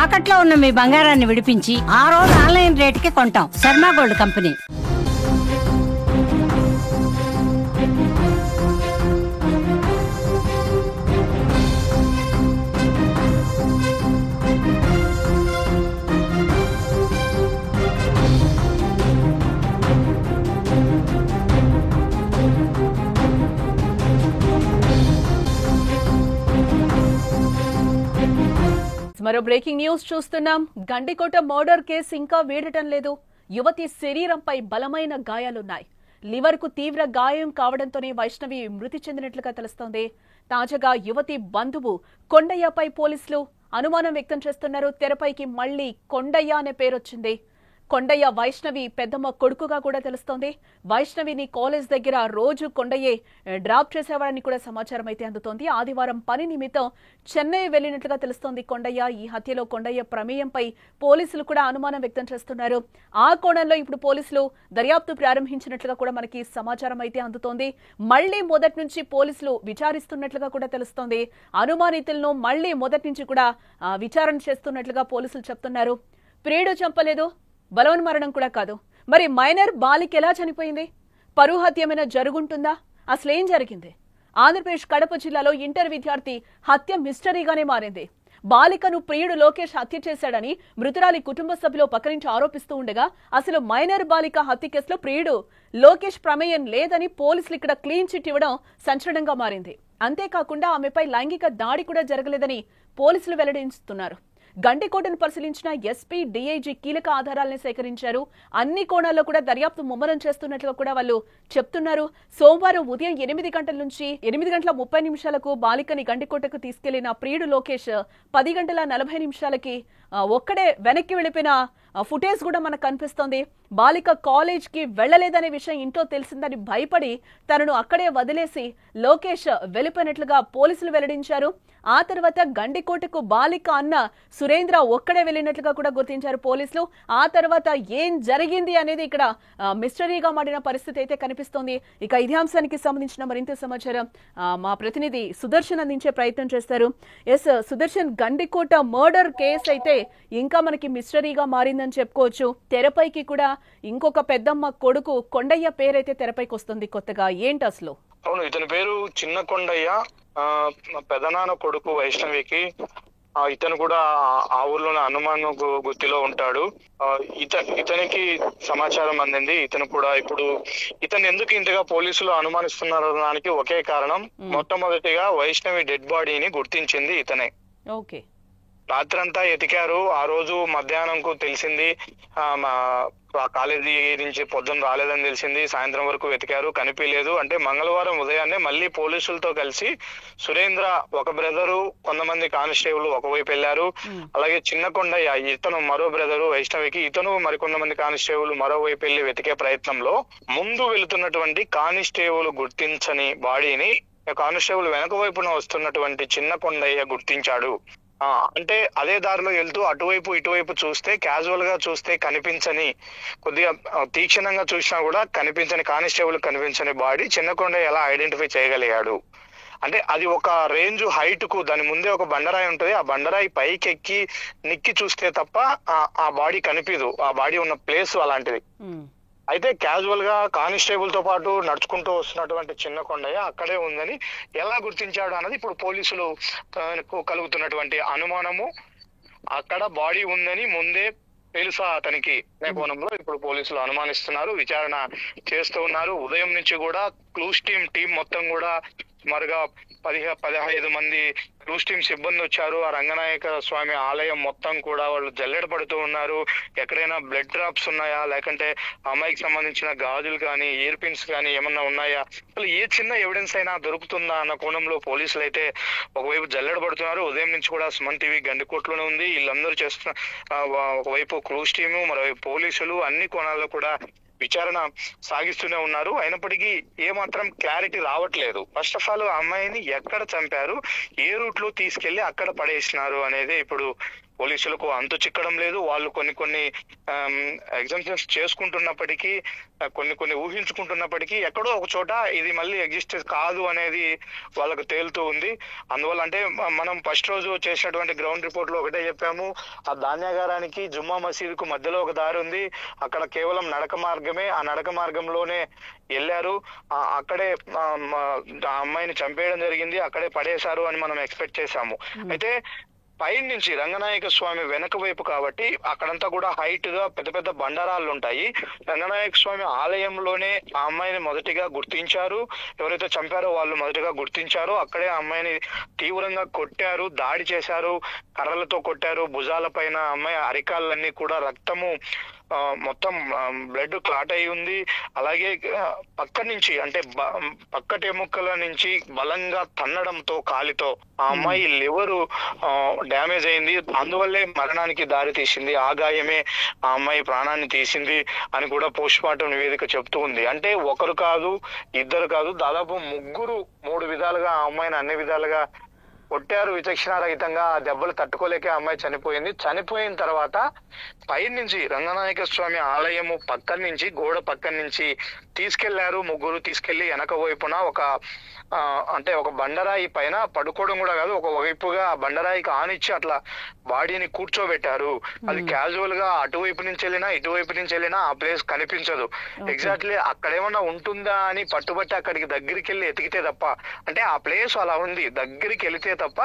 తాకట్లో ఉన్న మీ బంగారాన్ని విడిపించి ఆ రోజు ఆన్లైన్ రేటుకి కొంటాం. Sharma gold company. మరో బ్రేకింగ్ న్యూస్ చూస్తున్నాం. గండికోట మర్డర్ కేసు ఇంకా వీడటం లేదు. యువతి శరీరంపై బలమైన గాయాలున్నాయి. లివర్ కు తీవ్ర గాయం కావడంతోనే వైష్ణవి మృతి చెందినట్లుగా తెలుస్తోంది. తాజాగా యువతి బంధువు కొండయ్యపై పోలీసులు అనుమానం వ్యక్తం చేస్తున్నారు. తెరపైకి మళ్లీ కొండయ్య అనే పేరొచ్చింది. కొండయ్య వైష్ణవి పెద్దమ్మ కొడుకుగా కూడా తెలుస్తోంది. వైష్ణవిని కాలేజ్ దగ్గర రోజు కొండయ్యే డ్రాప్ చేసేవాడని కూడా సమాచారం అయితే అందుతోంది. ఆదివారం పని నిమిత్తం చెన్నై వెళ్లినట్లుగా తెలుస్తోంది కొండయ్య. ఈ హత్యలో కొండయ్య ప్రమేయంపై పోలీసులు కూడా అనుమానం వ్యక్తం చేస్తున్నారు. ఆ కోణంలో ఇప్పుడు పోలీసులు దర్యాప్తు ప్రారంభించినట్లుగా కూడా మనకి సమాచారం అయితే అందుతోంది. మళ్లీ మొదటి నుంచి పోలీసులు విచారిస్తున్నట్లుగా కూడా తెలుస్తోంది. అనుమానితులను మళ్లీ మొదటి నుంచి కూడా విచారణ చేస్తున్నట్లుగా పోలీసులు చెప్తున్నారు. ప్రియుడు చంపలేదు, బలవన్మరణం కూడా కాదు. మరి మైనర్ బాలిక ఎలా చనిపోయింది? పరువు హత్య ఏమైనా జరుగుంటుందా? అసలేం జరిగింది? ఆంధ్రప్రదేశ్ కడప జిల్లాలో ఇంటర్ విద్యార్థి హత్య మిస్టరీగానే మారింది. బాలికను ప్రియుడు లోకేష్ హత్య చేశాడని మృతురాలి కుటుంబ సభ్యులు పక్కనుంచి ఆరోపిస్తూ ఉండగా అసలు మైనర్ బాలిక హత్య కేసులో ప్రియుడు లోకేష్ ప్రమేయం లేదని పోలీసులు ఇక్కడ క్లీన్ చిట్ ఇవ్వడం సంచలనంగా మారింది. అంతేకాకుండా ఆమెపై లైంగిక దాడి కూడా జరగలేదని పోలీసులు వెల్లడిస్తున్నారు. గండికోటను పరిశీలించిన ఎస్పీ, డీఐజీ కీలక ఆధారాలను సేకరించారు. అన్ని కోణాల్లో కూడా దర్యాప్తు ముమ్మరం చేస్తున్నట్లుగా కూడా వాళ్ళు చెప్తున్నారు. సోమవారం ఉదయం 8 గంటల నుంచి 8:30 బాలికని గండికోటకు తీసుకెళ్లిన ప్రియుడు లోకేష్ 10:40 ఒక్కడే వెనక్కి వెళ్లిపోయిన ఫుటేజ్ కూడా మనకు కనిపిస్తోంది. బాలిక కాలేజ్ కి వెళ్లలేదనే విషయం ఇంట్లో తెలిసిందని భయపడి తనను అక్కడే వదిలేసి లోకేష్ వెళ్లిపోయినట్లుగా పోలీసులు వెల్లడించారు. ఆ తర్వాత గండికోటకు బాలిక అన్న సురేంద్ర ఒక్కడే వెళ్లినట్లుగా కూడా గుర్తించారు పోలీసులు. ఆ తర్వాత ఏం జరిగింది అనేది ఇక్కడ మిస్టరీగా మారిన పరిస్థితి అయితే కనిపిస్తోంది. ఇక ఇదే అంశానికి సంబంధించిన మరింత సమాచారం మా ప్రతినిధి సుదర్శన్ అందించే ప్రయత్నం చేస్తారు. S Sudarshan, Gandikota murder case అయితే ఇంకా మనకి మిస్టరీగా మారిందని చెప్పుకోవచ్చు. తెరపైకి కూడా ఇంకొక పెద్దమ్మ కొడుకు కొండయ్య పేరైతే తెరపైకి వస్తుంది కొత్తగా. ఏంటి అసలు? అవును, ఇతని పేరు చిన్న కొండయ్య. పెదనాన్న కొడుకు వైష్ణవికి ఇతను కూడా ఆ ఊర్లోనే అనుమాన గుర్తిలో ఉంటాడు. ఇతనికి సమాచారం అందింది. ఇతను కూడా ఇప్పుడు ఇతను ఎందుకు ఇంతగా పోలీసులు అనుమానిస్తున్నారు దానికి ఒకే కారణం. మొట్టమొదటిగా వైష్ణవి డెడ్ బాడీని గుర్తించింది ఇతనే. ఓకే, రాత్రంతా ఎతికారు. ఆ రోజు మధ్యాహ్నంకు తెలిసింది, కాలేజీ నుంచి పొద్దున్న రాలేదని తెలిసింది. సాయంత్రం వరకు వెతికారు, కనిపించలేదు. అంటే మంగళవారం ఉదయాన్నే మళ్ళీ పోలీసులతో కలిసి సురేంద్ర ఒక బ్రదరు, కొంతమంది కానిస్టేబుల్ ఒకవైపు వెళ్లారు. అలాగే చిన్న కొండయ్య ఇతను మరో బ్రదరు వైష్ణవికి, ఇతను మరికొంతమంది కానిస్టేబుల్ మరోవైపు వెళ్లి వెతికే ప్రయత్నంలో ముందు వెళుతున్నటువంటి కానిస్టేబుల్ గుర్తించని బాడీని కానిస్టేబుల్ వెనక వైపున వస్తున్నటువంటి చిన్న కొండయ్య గుర్తించాడు. అంటే అదే దారిలో వెళ్తూ అటువైపు ఇటువైపు చూస్తే, క్యాజువల్ గా చూస్తే కనిపించని, కొద్దిగా తీక్షణంగా చూసినా కూడా కనిపించని కానిస్టేబుల్ కనిపించని బాడీ చిన్న కొండయ్య ఎలా ఐడెంటిఫై చేయగలిగాడు అంటే అది ఒక రేంజ్ హైట్ కు దాని ముందే ఒక బండరాయి ఉంటుంది. ఆ బండరాయి పైకి ఎక్కి నిక్కి చూస్తే తప్ప ఆ బాడీ కనిపించదు. ఆ బాడీ ఉన్న ప్లేస్ అలాంటిది. అయితే క్యాజువల్ గా కానిస్టేబుల్ తో పాటు నడుచుకుంటూ వస్తున్నటువంటి చిన్న కొండయ్య అక్కడే ఉందని ఎలా గుర్తించాడు అన్నది ఇప్పుడు పోలీసులు కలుగుతున్నటువంటి అనుమానము. అక్కడ బాడీ ఉందని ముందే తెలుసా అతనికి అనే కోణంలో ఇప్పుడు పోలీసులు అనుమానిస్తున్నారు, విచారణ చేస్తూ ఉన్నారు. ఉదయం నుంచి కూడా క్లూస్ టీం మొత్తం కూడా సుమారుగా 15 మంది క్లూస్ టీం సిబ్బంది వచ్చారు. ఆ రంగనాయక స్వామి ఆలయం మొత్తం కూడా వాళ్ళు జల్లెడ పడుతూ ఉన్నారు. ఎక్కడైనా బ్లడ్ డ్రాప్స్ ఉన్నాయా, లేకంటే అమ్మాయికి సంబంధించిన గాజులు కానీ, ఇయర్ పిన్స్ కానీ ఏమన్నా ఉన్నాయా, అసలు ఏ చిన్న ఎవిడెన్స్ అయినా దొరుకుతుందా అన్న కోణంలో పోలీసులు అయితే ఒకవైపు జల్లెడ పడుతున్నారు. ఉదయం నుంచి కూడా సుమన్ టీవీ గండికోటలోనే ఉంది. వీళ్ళందరూ చేస్తున్న ఒకవైపు క్లూస్ టీము, మరోవైపు పోలీసులు అన్ని కోణాల్లో కూడా విచారణ సాగిస్తూనే ఉన్నారు. అయినప్పటికీ ఏమాత్రం క్లారిటీ రావట్లేదు. ఫస్ట్ ఆఫ్ ఆల్ అమ్మాయిని ఎక్కడ చంపారు, ఏ రూట్ లో తీసుకెళ్లి అక్కడ పడేసినారు అనేది ఇప్పుడు పోలీసులకు అంతు చిక్కడం లేదు. వాళ్ళు కొన్ని ఎగ్జామ్షన్స్ చేసుకుంటున్నప్పటికీ, కొన్ని ఊహించుకుంటున్నప్పటికీ ఎక్కడో ఒక చోట ఇది మళ్ళీ ఎగ్జిస్ట్ కాదు అనేది వాళ్ళకు తేలుతూ ఉంది. అందువల్ల అంటే మనం ఫస్ట్ రోజు చేసినటువంటి గ్రౌండ్ రిపోర్ట్ లో ఒకటే చెప్పాము, ఆ ధాన్యాగారానికి జుమ్మా మసీదుకు మధ్యలో ఒక దారి ఉంది, అక్కడ కేవలం నడక మార్గమే, ఆ నడక మార్గంలోనే వెళ్ళారు, అక్కడే ఆ అమ్మాయిని చంపేయడం జరిగింది, అక్కడే పడేశారు అని మనం ఎక్స్పెక్ట్ చేశాము. అయితే పై నుంచి రంగనాయక స్వామి వెనక వైపు కాబట్టి అక్కడంతా కూడా హైట్ గా పెద్ద పెద్ద బండరాళ్ళు ఉంటాయి. రంగనాయక స్వామి ఆలయంలోనే ఆ అమ్మాయిని మొదటిగా గుర్తించారు, ఎవరైతే చంపారో వాళ్ళు మొదటిగా గుర్తించారో అక్కడే ఆ అమ్మాయిని తీవ్రంగా కొట్టారు, దాడి చేశారు, కర్రలతో కొట్టారు, భుజాల పైన అమ్మాయి అరికాళ్ళన్నీ కూడా రక్తము మొత్తం బ్లడ్ క్లాట్ అయి ఉంది. అలాగే పక్క నుంచి అంటే పక్కటి ఎముకల నుంచి బలంగా తన్నడంతో కాలితో ఆ అమ్మాయి లివరు డ్యామేజ్ అయింది, అందువల్లే మరణానికి దారి తీసింది, ఆ గాయమే ఆ అమ్మాయి ప్రాణాన్ని తీసింది అని కూడా పోస్ట్ మార్టం నివేదిక చెప్తూ ఉంది. అంటే ఒకరు కాదు, ఇద్దరు కాదు, దాదాపు ముగ్గురు 3 విధాలుగా ఆ అమ్మాయిని అన్ని విధాలుగా కొట్టారు విచక్షణారహితంగా. ఆ దెబ్బలు తట్టుకోలేక అమ్మాయి చనిపోయింది. చనిపోయిన తర్వాత పై నుంచి రంగనాయక స్వామి ఆలయము పక్కన నుంచి, గోడ పక్కన నుంచి తీసుకెళ్లారు ముగ్గురు. తీసుకెళ్లి వెనక వైపున అంటే ఒక బండరాయి పైన పడుకోవడం కూడా కాదు, ఒక వైపుగా బండరాయికి ఆనిచ్చి అట్లా బాడీని కూర్చోబెట్టారు. అది క్యాజువల్ గా అటువైపు నుంచి వెళ్ళినా ఇటువైపు నుంచి వెళ్ళినా ఆ ప్లేస్ కనిపించదు. ఎగ్జాక్ట్లీ అక్కడ ఏమన్నా ఉంటుందా అని పట్టుబట్టి అక్కడికి దగ్గరికి వెళ్ళి ఎతికితే తప్ప, అంటే ఆ ప్లేస్ అలా ఉంది, దగ్గరికి వెళితే తప్ప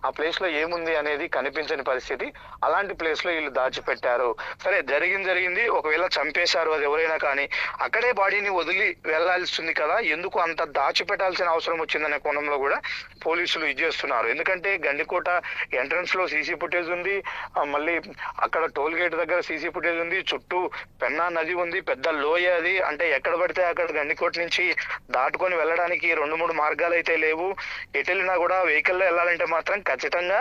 ఆ ప్లేస్ లో ఏముంది అనేది కనిపించని పరిస్థితి. అలాంటి ప్లేస్ లో వీళ్ళు దాచిపెట్టారు. సరే, జరిగింది. ఒకవేళ చంపేశారు అది ఎవరైనా కానీ, అక్కడే బాడీని వదిలి వెళ్లాల్సింది కదా, ఎందుకు అంత దాచిపెట్టాల్సిన అవసరం వచ్చిందనే కోణంలో కూడా పోలీసులు ఇది చేస్తున్నారు. ఎందుకంటే గండికోట ఎంట్రన్స్ లో సీసీ ఫుటేజ్ ఉంది, మళ్ళీ అక్కడ టోల్ గేట్ దగ్గర సీసీ ఫుటేజ్ ఉంది, చుట్టూ పెన్నా నది ఉంది, పెద్ద లోయ అది. అంటే ఎక్కడ పడితే అక్కడ గండికోట నుంచి దాటుకొని వెళ్ళడానికి 2-3 మార్గాలు అయితే లేవు. ఎటు వెళ్ళినా కూడా వెహికల్లో వెళ్ళాలంటే మాత్రం ఖచ్చితంగా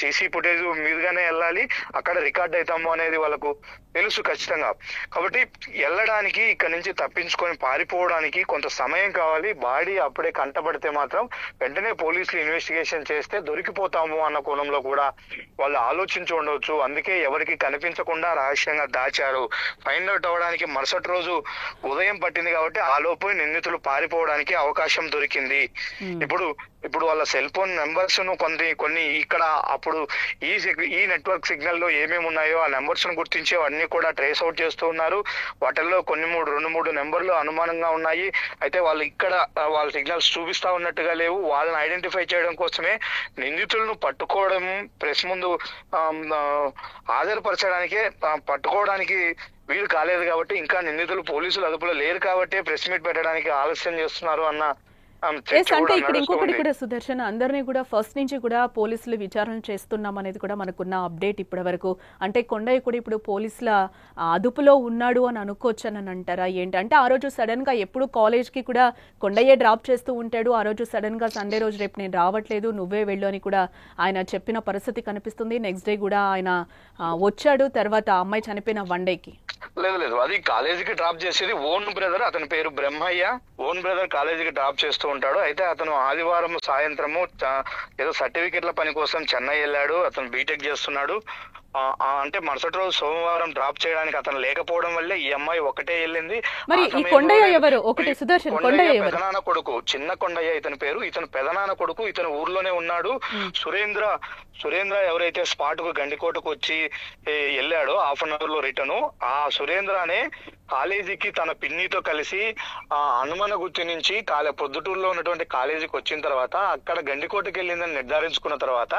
సీసీ ఫుటేజ్ మీదుగానే వెళ్ళాలి, అక్కడ రికార్డ్ అవుతాము అనేది వాళ్ళకు తెలుసు ఖచ్చితంగా. కాబట్టి వెళ్ళడానికి, ఇక్కడ నుంచి తప్పించుకొని పారిపోవడానికి కొంత సమయం కావాలి. బాడీ అప్పుడే కంటపడితే మాత్రం వెంటనే పోలీసులు ఇన్వెస్టిగేషన్ చేస్తే దొరికిపోతాము అన్న కోణంలో కూడా వాళ్ళు ఆలోచించి ఉండవచ్చు. అందుకే ఎవరికి కనిపించకుండా రహస్యంగా దాచారు. ఫైండ్ అవుట్ అవ్వడానికి మరుసటి రోజు ఉదయం పట్టింది కాబట్టి ఆ లోపు నిందితులు పారిపోవడానికి అవకాశం దొరికింది. ఇప్పుడు వాళ్ళ సెల్ ఫోన్ నెంబర్స్ ను కొన్ని ఇక్కడ అప్పుడు ఈ నెట్వర్క్ సిగ్నల్ లో ఏమేమి ఉన్నాయో ఆ నెంబర్స్ ను గుర్తించి అవన్నీ కూడా ట్రేస్ అవుట్ చేస్తూ ఉన్నారు. వాటిల్లో 2-3 నెంబర్లు అనుమానంగా ఉన్నాయి. అయితే వాళ్ళు ఇక్కడ వాళ్ళ సిగ్నల్స్ చూపిస్తా ఉన్నట్టుగా లేవు. వాళ్ళని ఐడెంటిఫై చేయడం కోసమే నిందితులను పట్టుకోవడం, ప్రెస్ ముందు హాజరుపరచడానికే పట్టుకోవడానికి వీలు కాలేదు కాబట్టి, ఇంకా నిందితులు పోలీసులు అదుపులో లేరు కాబట్టి ప్రెస్ మీట్ పెట్టడానికి ఆలస్యం చేస్తున్నారు అన్న అంటే ఇక్కడ ఇంకొకటి కూడా సుదర్శన్, అందరినీ కూడా ఫస్ట్ నుంచి కూడా పోలీసులు విచారణ చేస్తున్నాం అనేది కూడా మనకున్న అప్డేట్ ఇప్పటి వరకు. అంటే కొండయ్య కూడా ఇప్పుడు పోలీసుల అదుపులో ఉన్నాడు అని అనుకోవచ్చు అని అంటారా ఏంటి? అంటే ఆ రోజు సడన్ గా ఎప్పుడు కాలేజ్ కి కూడా కొండయ్య డ్రాప్ చేస్తూ ఉంటాడు, ఆ రోజు సడన్ గా సండే రోజు రేపు నేను రావట్లేదు నువ్వే వెళ్ళు అని కూడా ఆయన చెప్పిన పరిస్థితి కనిపిస్తుంది. నెక్స్ట్ డే కూడా ఆయన వచ్చాడు, తర్వాత అమ్మాయి చనిపోయిన 1 డేకి. లేదు, అది కాలేజీకి డ్రాప్ చేసేది ఓన్ బ్రదర్, అతని పేరు బ్రహ్మయ్య. ఓన్ బ్రదర్ కాలేజీకి డ్రాప్ చేస్తూ ఉంటాడు. అయితే అతను ఆదివారం సాయంత్రము ఏదో సర్టిఫికెట్ల పని కోసం చెన్నై వెళ్ళాడు. అతను బీటెక్ చేస్తున్నాడు. అంటే మరుసటి రోజు సోమవారం డ్రాప్ చేయడానికి అతను లేకపోవడం వల్లే ఈ అమ్మాయి ఒకటే వెళ్ళింది. మరి ఈ కొండయ్య ఎవరు? ఒకటి సుదర్శన్, కొండయ్య పెదనాన్న కొడుకు, చిన్న కొండయ్య ఇతని పేరు. ఇతను పెదనాన్న కొడుకు, ఇతను ఊర్లోనే ఉన్నాడు. సురేంద్ర ఎవరైతే స్పాట్ కు గండికోటకు వచ్చి వెళ్ళాడో హాఫ్ అన్ అవర్ లో రిటర్న్, ఆ సురేంద్రనే కాలేజీకి తన పిన్నితో కలిసి హనుమనగుత్తి నుంచి పొద్దుటూరులో ఉన్నటువంటి కాలేజీకి వచ్చిన తర్వాత అక్కడ గండికోటకి వెళ్ళిందని నిర్ధారించుకున్న తర్వాత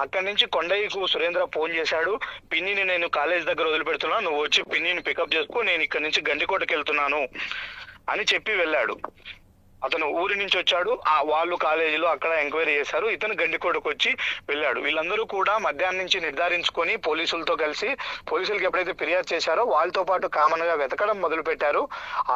అక్కడి నుంచి కొండయ్యకు సురేంద్ర ఫోన్ చేశాడు. పిన్నిని నేను కాలేజ్ దగ్గర వదిలిపెడుతున్నా, నువ్వు వచ్చి పిన్నిని పికప్ చేసుకో, నేను ఇక్కడ నుంచి గండికోటకి వెళ్తున్నాను అని చెప్పి వెళ్ళాడు. అతను ఊరి నుంచి వచ్చాడు, వాళ్ళు కాలేజీలో అక్కడ ఎంక్వైరీ చేశారు, ఇతను గండికోటకు వచ్చి వెళ్ళాడు. వీళ్ళందరూ కూడా మధ్యాహ్నం నుంచి నిర్ధారించుకొని పోలీసులతో కలిసి, పోలీసులకు ఎప్పుడైతే ఫిర్యాదు చేశారో వాళ్ళతో పాటు కామన్ గా వెతకడం మొదలు పెట్టారు.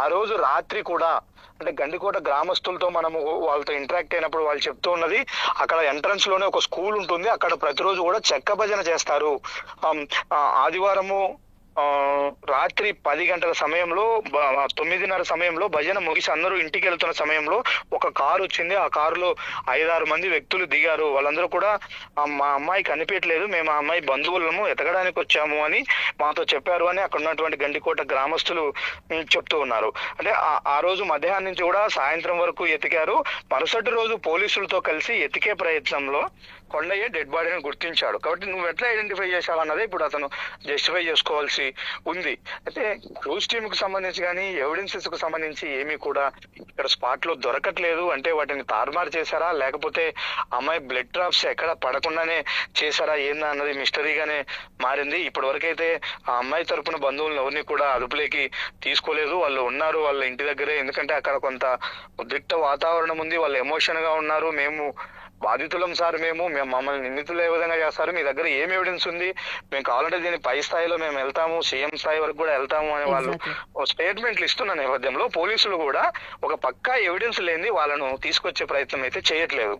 ఆ రోజు రాత్రి కూడా అంటే గండికోట గ్రామస్తులతో మనము వాళ్ళతో ఇంటరాక్ట్ అయినప్పుడు వాళ్ళు చెప్తూ ఉన్నది, అక్కడ ఎంట్రన్స్ లోనే ఒక స్కూల్ ఉంటుంది, అక్కడ ప్రతిరోజు కూడా చెక్క భజన చేస్తారు. ఆదివారము రాత్రి 10 గంటల సమయంలో 9:30 సమయంలో భజన ముగిసి అందరూ ఇంటికి వెళ్తున్న సమయంలో ఒక కారు వచ్చింది. ఆ కారులో 5-6 మంది వ్యక్తులు దిగారు. వాళ్ళందరూ కూడా మా అమ్మాయి కనిపించట్లేదు, మేము ఆ అమ్మాయి బంధువులము ఎతకడానికి వచ్చాము అని మాతో చెప్పారు అని అక్కడ ఉన్నటువంటి గండికోట గ్రామస్తులు చెప్తూ ఉన్నారు. అంటే ఆ రోజు మధ్యాహ్నం నుంచి కూడా సాయంత్రం వరకు ఎతికారు. మరుసటి రోజు పోలీసులతో కలిసి ఎతికే ప్రయత్నంలో కొండయ్య డెడ్ బాడీని గుర్తించాడు. కాబట్టి నువ్వు ఎట్లా ఐడెంటిఫై చేశావు అన్నదే ఇప్పుడు అతను జస్టిఫై చేసుకోవాల్సి ఉంది. అయితే క్రూజ్ టీమ్ కు సంబంధించి కానీ ఎవిడెన్సెస్ కు సంబంధించి ఏమీ కూడా ఇక్కడ స్పాట్ లో దొరకట్లేదు. అంటే వాటిని తారుమారు చేశారా, లేకపోతే అమ్మాయి బ్లడ్ డ్రాప్స్ ఎక్కడ పడకుండానే చేశారా ఏందా అన్నది మిస్టరీగానే మారింది. ఇప్పటి వరకైతే ఆ అమ్మాయి తరపున బంధువులను ఎవరిని కూడా అదుపులోకి తీసుకోలేదు. వాళ్ళు ఉన్నారు వాళ్ళ ఇంటి దగ్గరే. ఎందుకంటే అక్కడ కొంత ఉద్రిక్త వాతావరణం ఉంది, వాళ్ళు ఎమోషన్ గా ఉన్నారు. మేము బాధితులం సార్, మేము మమ్మల్ని నిందితులు ఏ విధంగా చేస్తారు, మీ దగ్గర ఏం ఎవిడెన్స్ ఉంది, మేము కావాలంటే దీని పై స్థాయిలో మేము వెళ్తాము, సీఎం స్థాయి వరకు కూడా వెళ్తాము అని వాళ్ళు స్టేట్మెంట్లు ఇస్తున్న నేపథ్యంలో పోలీసులు కూడా ఒక పక్కా ఎవిడెన్స్ లేని వాళ్ళను తీసుకొచ్చే ప్రయత్నం అయితే చేయట్లేదు.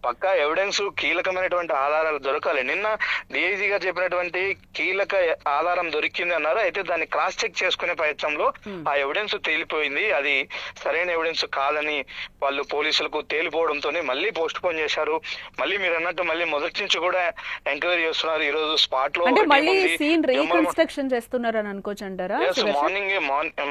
పక్కా ఎవిడెన్స్, కీలకమైనటువంటి ఆధారాలు దొరకాలి. నిన్న డిఐజీ గారు చెప్పినటువంటి కీలక ఆధారం దొరికింది అన్నారు. అయితే దాన్ని క్రాస్ చెక్ చేసుకునే ప్రయత్నంలో ఆ ఎవిడెన్స్ తేలిపోయింది, అది సరైన ఎవిడెన్స్ కాదని వాళ్ళు పోలీసులకు తేలిపోవడంతో మళ్ళీ పోస్ట్ పోన్ చేశారు. మళ్ళీ మీరు అన్నట్టు మళ్ళీ మొదటి నుంచి కూడా ఎంక్వైరీ చేస్తున్నారు. ఈ రోజు స్పాట్ లో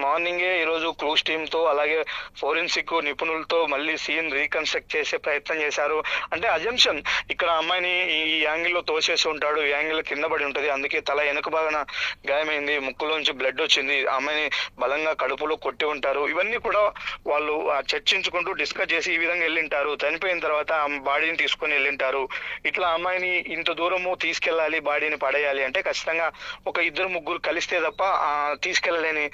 మార్నింగే ఈ రోజు క్లూస్ టీమ్ తో అలాగే ఫోరెన్సిక్ నిపుణులతో మళ్ళీ సీన్ రీకన్స్ట్రక్ట్ చేసే ప్రయత్నం చేశారు. అంటే అజంప్షన్, ఇక్కడ అమ్మాయిని ఈ యాంగిల్ లో తోసేసి ఉంటాడు, ఈ యాంగిల్ కింద పడి ఉంటది, అందుకే తల వెనుక భాగన గాయమైంది, ముక్కులోంచి బ్లడ్ వచ్చింది, అమ్మాయిని బలంగా కడుపులో కొట్టి ఉంటారు. ఇవన్నీ కూడా వాళ్ళు చర్చించుకుంటూ డిస్కస్ చేసి ఈ విధంగా వెళ్ళింటారు. చనిపోయిన తర్వాత బాడీని తీసుకుని వెళ్ళింటారు. ఇట్లా అమ్మాయిని ఇంత దూరము తీసుకెళ్లాలి, బాడీని పడేయాలి అంటే ఖచ్చితంగా ఒక 2-3 కలిస్తే తప్ప తీసుకెళ్లలేని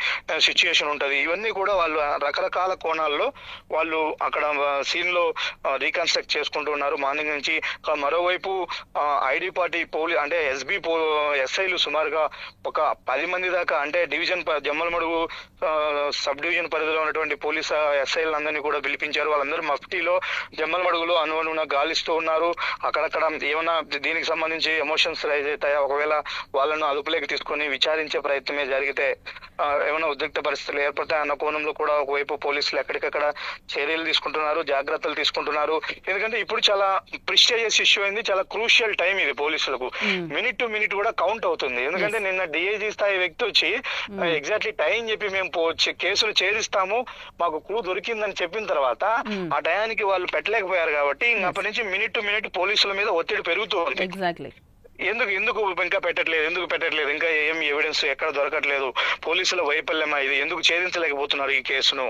సిచ్యుయేషన్ ఉంటది. ఇవన్నీ కూడా వాళ్ళు రకరకాల కోణాల్లో వాళ్ళు అక్కడ సీన్ లో రీకన్స్ట్రక్ట్ చేసుకుంటూ ఉన్నారు మార్నింగ్ నుంచి. మరోవైపు ఐడి పార్టీ అంటే ఎస్ఐలు సుమారుగా ఒక 10 మంది దాకా, అంటే డివిజన్ జమ్మలమడుగు సబ్ డివిజన్ పరిధిలో ఉన్నటువంటి పోలీస్ ఎస్ఐలందరినీ కూడా పిలిపించారు. వాళ్ళందరూ మఫ్టీలో జమ్మలమడుగులో అనువనున గాలిస్తూ ఉన్నారు. అక్కడక్కడ ఏమైనా దీనికి సంబంధించి ఎమోషన్స్ రైజ్ అవుతాయా, ఒకవేళ వాళ్ళను అదుపులోకి తీసుకొని విచారించే ప్రయత్నమే జరిగితే ఏమైనా ఉద్రిక్త పరిస్థితులు ఏర్పడతాయన్న కోణంలో కూడా ఒకవైపు పోలీసులు ఎక్కడికక్కడ చర్యలు తీసుకుంటున్నారు, జాగ్రత్తలు తీసుకుంటున్నారు. ఎందుకంటే ఇప్పుడు చాలా ప్రిస్టేజియస్ ఇష్యూ అయింది, చాలా క్రూషియల్ టైం ఇది పోలీసులకు. మినిట్ టు మినిట్ కూడా కౌంట్ అవుతుంది. ఎందుకంటే నిన్న డిఐజీ స్థాయి వ్యక్తి వచ్చి ఎగ్జాక్ట్లీ టైం చెప్పి మేము కేసులు ఛేదిస్తాము, మాకు క్లూ దొరికిందని చెప్పిన తర్వాత ఆ టయానికి వాళ్ళు పెట్టలేకపోయారు. కాబట్టి అప్పటి నుంచి మినిట్ టు మినిట్ పోలీసుల మీద ఒత్తిడి పెరుగుతూ ఉంది. ఎందుకు ఇంకా పెట్టట్లేదు, ఇంకా ఏం ఎవిడెన్స్ ఎక్కడ దొరకట్లేదు, పోలీసుల వైఫల్యమా ఇది, ఎందుకు ఛేదించలేకపోతున్నారు ఈ కేసును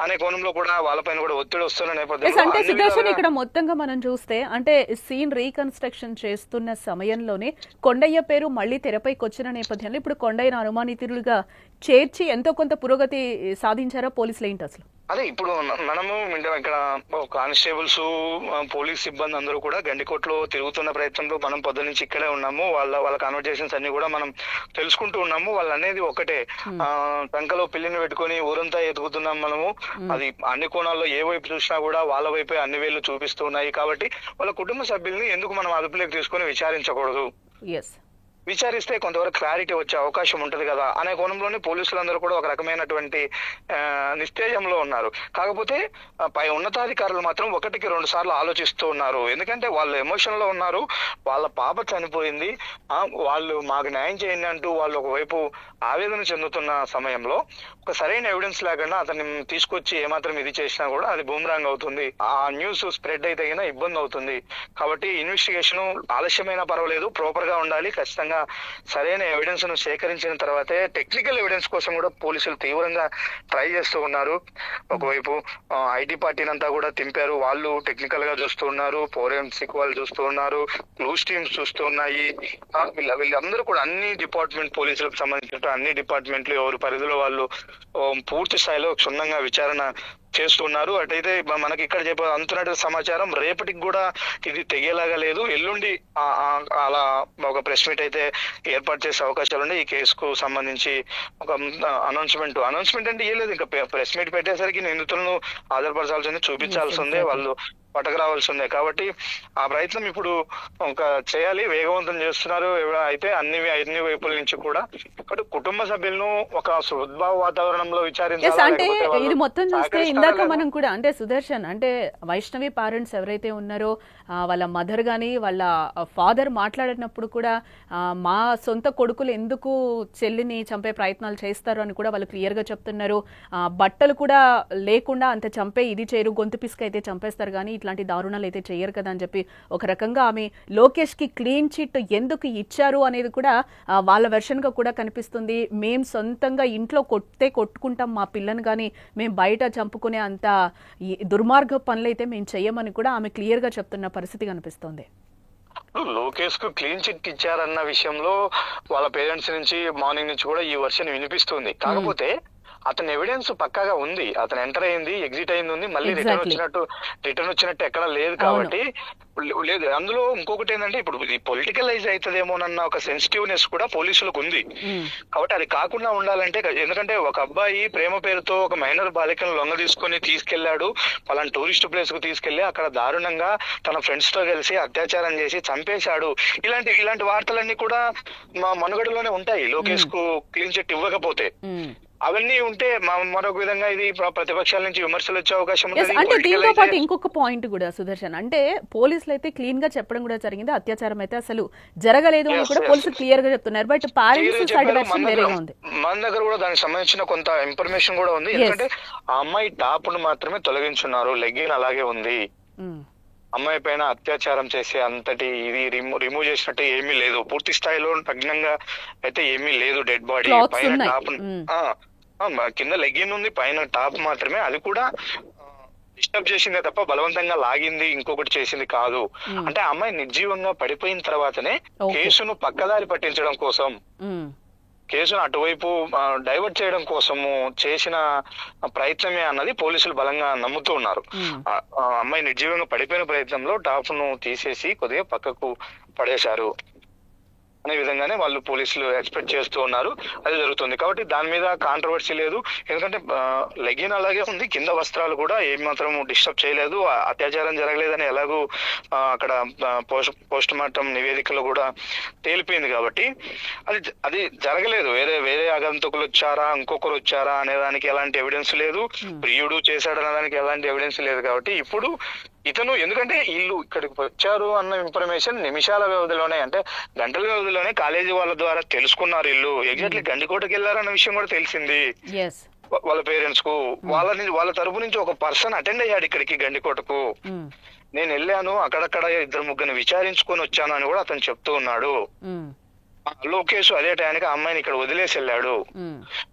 అనే కోణంలో కూడా వాళ్ళపైన కూడా ఒత్తిడి వస్తున్న నేపథ్యంలో అంటే సుదర్శన్ ఇక్కడ మొత్తంగా మనం చూస్తే అంటే సీన్ రీకన్స్ట్రక్షన్ చేస్తున్న సమయంలోనే కొండయ్య పేరు మళ్లీ తెరపైకి వచ్చిన నేపథ్యంలో ఇప్పుడు కొండయ్యను అనుమానితులుగా చేర్చి ఎంతో కొంత పురోగతి సాధించారా పోలీసులు ఏంటి అసలు? అదే ఇప్పుడు మనము ఇక్కడ కానిస్టేబుల్స్, పోలీస్ సిబ్బంది అందరూ కూడా గండికోటలో తిరుగుతున్న ప్రయత్నంలో మనం పొద్దు నుంచి ఇక్కడే ఉన్నాము. వాళ్ళ కాన్వర్జేషన్స్ అన్ని కూడా మనం తెలుసుకుంటూ ఉన్నాము. వాళ్ళు అనేది ఒకటే, టంకలో పిల్లిని పెట్టుకుని ఊరంతా ఎదుగుతున్నాం మనము. అది అన్ని కోణాల్లో ఏ వైపు చూసినా కూడా వాళ్ళ వైపే అన్ని వేళ్లు చూపిస్తూ ఉన్నాయి. కాబట్టి వాళ్ళ కుటుంబ సభ్యుల్ని ఎందుకు మనం అదుపులోకి తీసుకుని విచారించకూడదు, విచారిస్తే కొంతవరకు క్లారిటీ వచ్చే అవకాశం ఉంటది కదా అనే కోణంలోనే పోలీసులందరూ కూడా ఒక రకమైనటువంటి నిస్తేజంలో ఉన్నారు. కాకపోతే పై ఉన్నతాధికారులు మాత్రం 1-2 సార్లు ఆలోచిస్తూ ఉన్నారు. ఎందుకంటే వాళ్ళు ఎమోషన్ లో ఉన్నారు, వాళ్ళ పాప చనిపోయింది, వాళ్ళు మాకు న్యాయం చేయండి అంటూ వాళ్ళు ఒకవైపు ఆవేదన చెందుతున్న సమయంలో ఒక సరైన ఎవిడెన్స్ లేకుండా అతన్ని తీసుకొచ్చి ఏమాత్రం ఇది చేసినా కూడా అది బూమరాంగ్ అవుతుంది, ఆ న్యూస్ స్ప్రెడ్ అయితే ఇబ్బంది అవుతుంది. కాబట్టి ఇన్వెస్టిగేషన్ ఆలస్యమైనా పర్వాలేదు, ప్రాపర్ గా ఉండాలి. ఖచ్చితంగా సరైన ఎవిడెన్స్ ను సేకరించిన తర్వాతే టెక్నికల్ ఎవిడెన్స్ కోసం కూడా పోలీసులు తీవ్రంగా ట్రై చేస్తూ ఉన్నారు. ఒకవైపు ఐటీ పార్టీని అంతా కూడా తింపారు, వాళ్ళు టెక్నికల్ గా చూస్తూ ఉన్నారు, ఫోరెన్సిక్ వాళ్ళు చూస్తూ ఉన్నారు, క్లూస్ టీమ్స్ చూస్తూ ఉన్నాయి. వీళ్ళందరూ కూడా అన్ని డిపార్ట్మెంట్ పోలీసులకు సంబంధించిన అన్ని డిపార్ట్మెంట్లు ఎవరి పరిధిలో వాళ్ళు పూర్తి స్థాయిలో క్షుణ్ణంగా విచారణ చేస్తున్నారు. అటైతే మనకి ఇక్కడ అందుతున్నట్టు సమాచారం రేపటికి కూడా ఇది తెగేలాగా లేదు. ఎల్లుండి అలా ఒక ప్రెస్ మీట్ అయితే ఏర్పాటు చేసే అవకాశాలు ఉన్నాయి. ఈ కేసుకు సంబంధించి ఒక అనౌన్స్మెంట్ అంటే ఏం లేదు, ఇంకా ప్రెస్ మీట్ పెట్టేసరికి నిందితులను హాజరుపరచాల్సింది, చూపించాల్సిందే. వాళ్ళు పట్టుకురావాల్సిందే. కాబట్టి ఆ ప్రయత్నం ఇప్పుడు ఒక చేయాలి, వేగవంతం చేస్తున్నారు. అయితే అన్ని వైపుల నుంచి కూడా కాబట్టి కుటుంబ సభ్యులను ఒక సద్భావ వాతావరణంలో విచారించాలా, అంటే లేకపోతే వాళ్ళు ఇది మొత్తం చూస్తే సహకరిస్తారా ఇందాక లేదా? మనం కూడా అంటే సుదర్శన్ అంటే వైష్ణవి పేరెంట్స్ ఎవరైతే ఉన్నారో వాళ్ళ మదర్ గాని వాళ్ళ ఫాదర్ మాట్లాడినప్పుడు కూడా మా సొంత కొడుకులు ఎందుకు చెల్లిని చంపే ప్రయత్నాలు చేస్తారు అని కూడా వాళ్ళు క్లియర్ గా చెప్తున్నారు. బట్టలు కూడా లేకుండా అంత చంపే ఇది చేయరు, గొంతు పిసుక అయితే చంపేస్తారు కానీ ఇట్లాంటి దారుణాలు అయితే చేయరు కదా అని చెప్పి ఒక రకంగా ఆమె లోకేష్ కి క్లీన్ చిట్ ఎందుకు ఇచ్చారు అనేది కూడా వాళ్ళ వెర్షన్ గా కూడా కనిపిస్తుంది. మేం సొంతంగా ఇంట్లో కొట్టుకుంటాం మా పిల్లని, కానీ మేము బయట చంపుకునే అంత దుర్మార్గ పనులైతే మేము చెయ్యమని కూడా ఆమె క్లియర్ గా చెప్తున్న పరిస్థితి కనిపిస్తోంది. లోకేష్ కు క్లీన్ చిట్ ఇచ్చారన్న విషయంలో వాళ్ళ పేరెంట్స్ నుంచి మార్నింగ్ నుంచి కూడా ఈ వర్షన్ వినిపిస్తుంది. కాకపోతే అతని ఎవిడెన్స్ పక్కాగా ఉంది. అతను ఎంటర్ అయింది, ఎగ్జిట్ అయింది ఉంది, మళ్ళీ రిటర్న్ వచ్చినట్టు ఎక్కడ లేదు. కాబట్టి లేదు. అందులో ఇంకొకటి ఏంటంటే ఇప్పుడు ఇది పొలిటికలైజ్ అవుతుందేమోనన్న ఒక సెన్సిటివ్నెస్ కూడా పోలీసులకు ఉంది. కాబట్టి అది కాకుండా ఉండాలంటే, ఎందుకంటే ఒక అబ్బాయి ప్రేమ పేరుతో ఒక మైనర్ బాలికను లొంగ తీసుకెళ్లాడు, పలానా టూరిస్ట్ ప్లేస్ కు తీసుకెళ్లి అక్కడ దారుణంగా తన ఫ్రెండ్స్ తో కలిసి అత్యాచారం చేసి చంపేశాడు. ఇలాంటి వార్తలన్నీ కూడా మా మనుగడలోనే ఉంటాయి లోకేష్ కు క్లీన్ చిట్ ఇవ్వకపోతే. అవన్నీ ఉంటే మరొక విధంగా ఇది ప్రతిపక్షాల నుంచి విమర్శలు వచ్చే అవకాశం ఉంటుంది. అంటే దీంతో పాటు ఇంకొక పాయింట్ కూడా సుదర్శన్, అంటే పోలీసులు అయితే క్లీన్ గా చెప్పడం కూడా జరిగింది, అత్యాచారం అయితే అసలు జరగలేదు అని కూడా పోలీసులు క్లియర్ గా చెప్తున్నారు. బట్ పేరెంట్స్ సైడ్ వెర్షన్ వేరేగా ఉంది. మన దగ్గర కూడా దానికి సంబంధించిన కొంత ఇన్ఫర్మేషన్ కూడా ఉంది. ఎందుకంటే ఆ అమ్మాయి టాప్ ను మాత్రమే తొలగించున్నారు, లెగ్గిన్ అలాగే ఉంది. అమ్మాయి పైన అత్యాచారం చేసే అంతటి ఇది రిమూవ్ చేసినట్టు ఏమీ లేదు, పూర్తి స్థాయిలో నగ్నంగా అయితే ఏమీ లేదు. డెడ్ బాడీ పైన టాప్ కింద లెగ్గిన్ ఉంది, పైన టాప్ మాత్రమే. అది కూడా డిస్టర్బ్ చేసిందే తప్ప బలవంతంగా లాగింది ఇంకొకటి చేసింది కాదు. అంటే ఆ అమ్మాయి నిర్జీవంగా పడిపోయిన తర్వాతనే కేసును పక్కదారి పట్టించడం కోసం, కేసును అటువైపు డైవర్ట్ చేయడం కోసము చేసిన ప్రయత్నమే అన్నది పోలీసులు బలంగా నమ్ముతూ ఉన్నారు. అమ్మాయి నిర్జీవంగా పడిపోయిన ప్రయత్నంలో టాప్ ను తీసేసి కొద్దిగా పక్కకు పడేశారు అనే విధంగానే వాళ్ళు పోలీసులు ఎక్స్పెక్ట్ చేస్తూ ఉన్నారు. అది జరుగుతుంది. కాబట్టి దాని మీద కాంట్రవర్సీ లేదు. ఎందుకంటే లెగిన్ అలాగే ఉంది, కింద వస్త్రాలు కూడా ఏమాత్రం డిస్టర్బ్ చేయలేదు, అత్యాచారం జరగలేదని ఎలాగూ అక్కడ పోస్ట్ మార్టం నివేదికలో కూడా తేలిపోయింది. కాబట్టి అది జరగలేదు. వేరే ఆగంతుకులు వచ్చారా, ఇంకొకరు వచ్చారా అనే దానికి ఎలాంటి ఎవిడెన్స్ లేదు, ప్రియుడు చేశాడు అనే దానికి ఎలాంటి ఎవిడెన్స్ లేదు. కాబట్టి ఇప్పుడు ఇతను, ఎందుకంటే వీళ్ళు ఇక్కడికి వచ్చారు అన్న ఇన్ఫర్మేషన్ నిమిషాల వ్యవధిలోనే, అంటే గంటల వ్యవధిలోనే కాలేజీ వాళ్ళ ద్వారా తెలుసుకున్నారు. వీళ్ళు ఎగ్జాక్ట్లీ గండికోటకి వెళ్ళారన్న విషయం కూడా తెలిసింది వాళ్ళ పేరెంట్స్ కు. వాళ్ళ తరపు నుంచి ఒక పర్సన్ అటెండ్ అయ్యాడు ఇక్కడికి గండికోటకు. నేను వెళ్ళాను, అక్కడక్కడ 2-3 విచారించుకొని వచ్చాను అని కూడా అతను చెప్తూ ఉన్నాడు. లోకేష్ అదే టైంకి ఆ అమ్మాయిని ఇక్కడ వదిలేసి వెళ్ళాడు.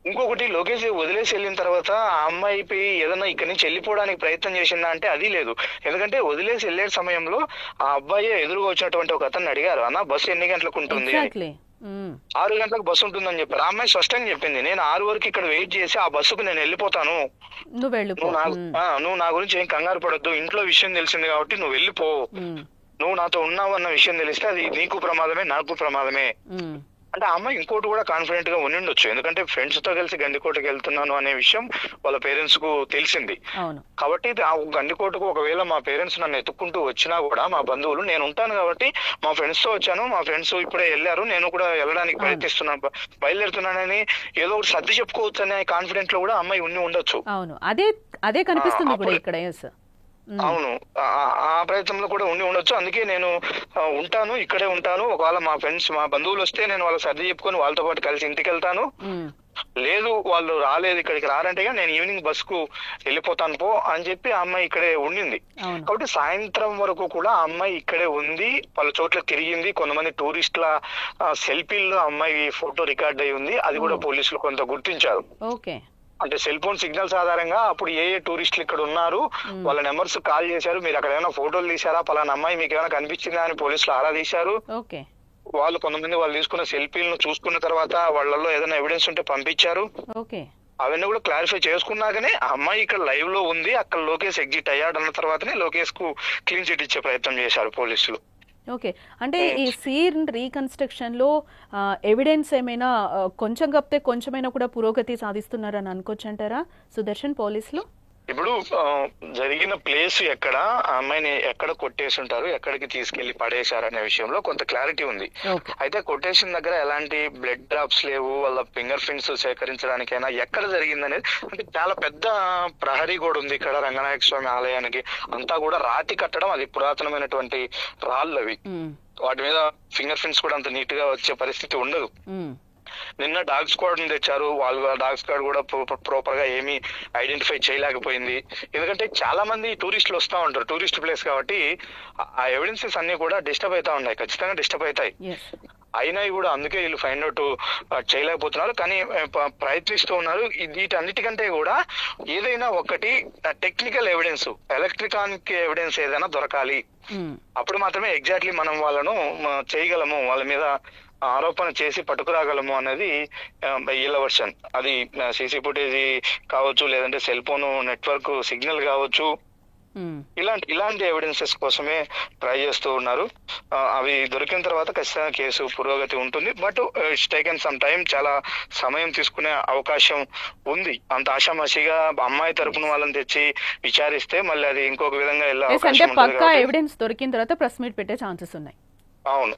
ఇంకొకటి, లోకేష్ వదిలేసి వెళ్ళిన తర్వాత ఆ అమ్మాయిపై ఏదన్నా ఇక్కడి నుంచి వెళ్ళిపోవడానికి ప్రయత్నం చేసిందా అంటే అది లేదు. ఎందుకంటే వదిలేసి వెళ్లే సమయంలో ఆ అబ్బాయి ఎదురుగా వచ్చినటువంటి ఒక అతన్ని అడిగారు, అన్న బస్సు ఎన్ని గంటలకు ఉంటుంది అని. 6 గంటలకు బస్సు ఉంటుందని చెప్పారు. ఆ అమ్మాయి స్పష్టంగా చెప్పింది, నేను 6 వరకు ఇక్కడ వెయిట్ చేసి ఆ బస్సుకు నేను వెళ్ళిపోతాను, నువ్వు నా గురించి ఏం కంగారు పడొద్దు, ఇంట్లో విషయం తెలిసింది కాబట్టి నువ్వు వెళ్ళిపో, నువ్వు నాతో ఉన్నావు అన్న విషయం తెలిస్తే అది నీకు ప్రమాదమే నాకు ప్రమాదమే అంటే ఆ అమ్మాయి ఇంకోటి కూడా కాన్ఫిడెంట్ గా ఉండిండొచ్చు. ఎందుకంటే ఫ్రెండ్స్ తో కలిసి గండికోటకి వెళ్తున్నాను అనే విషయం వాళ్ళ పేరెంట్స్ కు తెలిసింది. కాబట్టి ఆ గండికోటకు ఒకవేళ మా పేరెంట్స్ నన్ను ఎత్తుక్కుంటూ వచ్చినా కూడా మా బంధువులు, నేను ఉంటాను కాబట్టి మా ఫ్రెండ్స్ తో వచ్చాను, మా ఫ్రెండ్స్ ఇప్పుడే వెళ్ళారు, నేను కూడా వెళ్ళడానికి ప్రయత్నిస్తున్నాను, బయలుదేరుతున్నానని ఏదో ఒకటి సర్ది చెప్పుకోవచ్చు అనే కాన్ఫిడెంట్ లో కూడా అమ్మాయి ఉండొచ్చు. అవును, అదే కనిపిస్తుంది ఇక్కడ. అవును, ఆ ప్రయత్నంలో కూడా ఉండొచ్చు. అందుకే నేను ఉంటాను, ఇక్కడే ఉంటాను, ఒకవేళ మా ఫ్రెండ్స్ మా బంధువులు వస్తే నేను వాళ్ళ సర్ది చెప్పుకొని వాళ్ళతో పాటు కలిసి ఇంటికి వెళ్తాను, లేదు వాళ్ళు రాలేదు ఇక్కడికి రారంటే నేను ఈవినింగ్ బస్ కు వెళ్ళిపోతాను పో అని చెప్పి ఆ అమ్మాయి ఇక్కడే ఉండింది. కాబట్టి సాయంత్రం వరకు కూడా ఆ అమ్మాయి ఇక్కడే ఉంది, వాళ్ళ చోట్ల తిరిగింది. కొంతమంది టూరిస్టుల సెల్ఫీల్లో అమ్మాయి ఫోటో రికార్డ్ అయి ఉంది, అది కూడా పోలీసులు కొంత గుర్తించారు. అంటే సెల్ ఫోన్ సిగ్నల్స్ ఆధారంగా అప్పుడు ఏ టూరిస్టులు ఇక్కడ ఉన్నారు, వాళ్ళ నెంబర్స్ కాల్ చేశారు, మీరు అక్కడ ఏమైనా ఫోటోలు తీశారా, పలానా అమ్మాయి మీకు ఏమైనా కనిపించిందా అని పోలీసులు ఆరా తీశారు. వాళ్ళు కొంతమంది వాళ్ళు తీసుకున్న సెల్ఫీలను చూసుకున్న తర్వాత వాళ్ళలో ఏదైనా ఎవిడెన్స్ ఉంటే పంపించారు. అవన్నీ కూడా క్లారిఫై చేసుకున్నాకనే ఆ అమ్మాయి ఇక్కడ లైవ్ లో ఉంది, అక్కడ లోకేష్ ఎగ్జిట్ అయ్యాడు అన్న తర్వాతనే లోకేష్ కు క్లీన్ చిట్ ఇచ్చే ప్రయత్నం చేశారు పోలీసులు. ఓకే, అంటే ఈ సీన్ రీకన్స్ట్రక్షన్ లో ఎవిడెన్స్ ఏమైనా కొంచెం కప్తే కొంచెమైనా కూడా పురోగతి సాధిస్తున్నారని అనుకోవచ్చు అంటారా సుదర్శన్ పోలీసులు? ఇప్పుడు జరిగిన ప్లేస్ ఎక్కడ, ఆ అమ్మాయిని ఎక్కడ కొట్టేసి ఉంటారు, ఎక్కడికి తీసుకెళ్లి పడేశారు అనే విషయంలో కొంత క్లారిటీ ఉంది. అయితే కొట్టేసిన దగ్గర ఎలాంటి బ్లడ్ డ్రాప్స్ లేవు, వాళ్ళ ఫింగర్ ప్రింట్స్ సేకరించడానికైనా ఎక్కడ జరిగిందనేది అంటే చాలా పెద్ద ప్రహరీ కూడా ఉంది ఇక్కడ రంగనాయక స్వామి ఆలయానికి. అంతా కూడా రాతి కట్టడం, అది పురాతనమైనటువంటి రాళ్ళు అవి. వాటి మీద ఫింగర్ ప్రింట్స్ కూడా అంత నీట్ గా వచ్చే పరిస్థితి ఉండదు. నిన్న డాగ్ స్క్వాడ్ తెచ్చారు, వాళ్ళు డాగ్ స్క్వాడ్ కూడా ప్రాపర్ గా ఏమీ ఐడెంటిఫై చేయలేకపోయింది. ఎందుకంటే చాలా మంది టూరిస్టులు వస్తా ఉంటారు, టూరిస్ట్ ప్లేస్ కాబట్టి ఆ ఎవిడెన్సెస్ అన్ని కూడా డిస్టర్బ్ అవుతా ఉన్నాయి, ఖచ్చితంగా డిస్టర్బ్ అవుతాయి. అయినాయి కూడా, అందుకే వీళ్ళు ఫైండ్ అవుట్ చేయలేకపోతున్నారు, కానీ ప్రయత్నిస్తూ ఉన్నారు. వీటన్నిటికంటే కూడా ఏదైనా ఒకటి టెక్నికల్ ఎవిడెన్స్, ఎలక్ట్రికానిక్ ఎవిడెన్స్ ఏదైనా దొరకాలి. అప్పుడు మాత్రమే ఎగ్జాక్ట్లీ మనం వాళ్ళను చేయగలము, వాళ్ళ మీద ఆరోపణ చేసి పట్టుకురాగలము అనేది వీళ్ళ వర్షన్. అది సీసీ ఫుటేజ్ కావచ్చు, లేదంటే సెల్ ఫోన్ నెట్వర్క్ సిగ్నల్ కావచ్చు, ఇలాంటి ఎవిడెన్సెస్ కోసమే ట్రై చేస్తూ ఉన్నారు. అవి దొరికిన తర్వాత ఖచ్చితంగా కేసు పురోగతి ఉంటుంది. But it's taken some time, చాలా సమయం తీసుకునే అవకాశం ఉంది. అంత ఆషామాషిగా అమ్మాయి తరపున వాళ్ళని తెచ్చి విచారిస్తే మళ్ళీ అది ఇంకొక విధంగా వెళ్ళే అవకాశం ఉంటుంది. పక్కా ఎవిడెన్స్ దొరికిన తర్వాత ప్రెస్ మీట్ పెట్టే ఛాన్సెస్ ఉన్నాయి. అవును,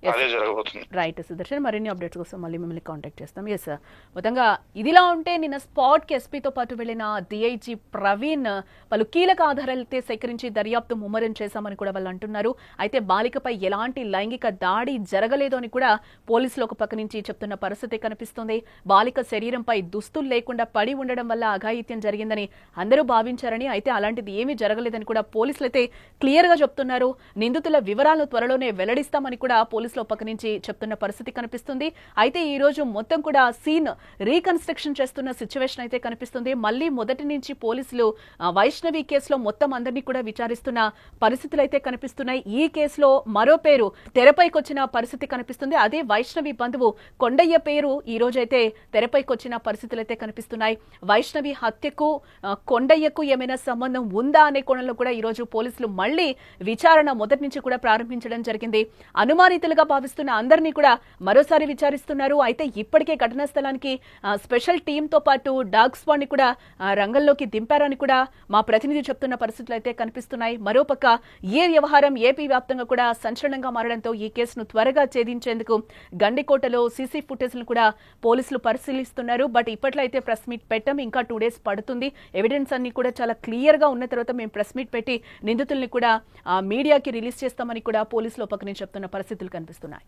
అదే జరగబోతుంది. రైట్ సుదర్శన్, మరిన్ని అప్డేట్స్ కోసం మళ్ళీ మిమ్మల్ని కాంటాక్ట్ చేస్తాం. ఎస్ సార్, మొత్తంగా ఇదిలా ఉంటే నిన్న స్పాట్ కి ఎస్పీతో పాటు వెళ్లిన డిఐజీ ప్రవీణ్ పలు కీలక ఆధారాలైతే సేకరించి దర్యాప్తు ముమ్మరం చేశామని కూడా వాళ్ళు అంటున్నారు. అయితే బాలికపై ఎలాంటి లైంగిక దాడి జరగలేదు అని కూడా పోలీసులు ఒక పక్క నుంచి చెప్తున్న పరిస్థితి కనిపిస్తుంది. బాలిక శరీరంపై దుస్తులు లేకుండా పడి ఉండడం వల్ల అఘాయిత్యం జరిగిందని అందరూ భావించారని, అయితే అలాంటిది ఏమీ జరగలేదని కూడా పోలీసులు అయితే క్లియర్ గా చెప్తున్నారు. నిందితుల వివరాలను త్వరలోనే వెల్లడిస్తామని కూడా పోలీసులు పక్క నుంచి చెప్తున్న పరిస్థితి కనిపిస్తుంది. అయితే ఈ రోజు మొత్తం కూడా సీన్ రీకన్స్ట్రక్షన్ చేస్తున్న సిచ్యువేషన్ అయితే కనిపిస్తుంది. మళ్ళీ మొదటి నుంచి పోలీసులు వైష్ణవి కేసులో మొత్తం అందరినీ కూడా విచారిస్తున్న పరిస్థితులు అయితే కనిపిస్తున్నాయి. ఈ కేసులో మరో పేరు తెరపైకి వచ్చిన పరిస్థితి కనిపిస్తుంది. అదే వైష్ణవి బంధువు కొండయ్య పేరు ఈ రోజైతే తెరపైకి వచ్చిన పరిస్థితులు అయితే కనిపిస్తున్నాయి. వైష్ణవి హత్యకు కొండయ్యకు ఏమైనా సంబంధం ఉందా అనే కోణంలో కూడా ఈ రోజు పోలీసులు మళ్లీ విచారణ మొదటి నుంచి కూడా ప్రారంభించడం జరిగింది. అనుమానితులుగా భావిస్తున్న అందరినీ కూడా మరోసారి విచారిస్తున్నారు. అయితే ఇప్పటికే ఘటనా స్థలానికి స్పెషల్ టీమ్ తో పాటు డాగ్ స్క్వాడ్ ని కూడా రంగంలోకి దింపారని కూడా మా ప్రతినిధి చెప్తున్న పరిస్థితులు అయితే కనిపిస్తున్నాయి. మరోపక్క ఏ వ్యవహారం ఏపీ వ్యాప్తంగా కూడా సంచలనంగా మారడంతో ఈ కేసును త్వరగా ఛేదించేందుకు గండికోటలో సీసీ ఫుటేజ్ ను కూడా పోలీసులు పరిశీలిస్తున్నారు. బట్ ఇప్పట్లో అయితే ప్రెస్ మీట్ పెట్టం, ఇంకా 2 days పడుతుంది. ఎవిడెన్స్ అన్ని కూడా చాలా క్లియర్ గా ఉన్న తర్వాత మేము ప్రెస్ మీట్ పెట్టి నిందితుల్ని కూడా మీడియాకి రిలీజ్ చేస్తామని కూడా పోలీసులు పక్క నుంచి చెప్తున్న పరిస్థితులు కనిపిస్తున్నాయి.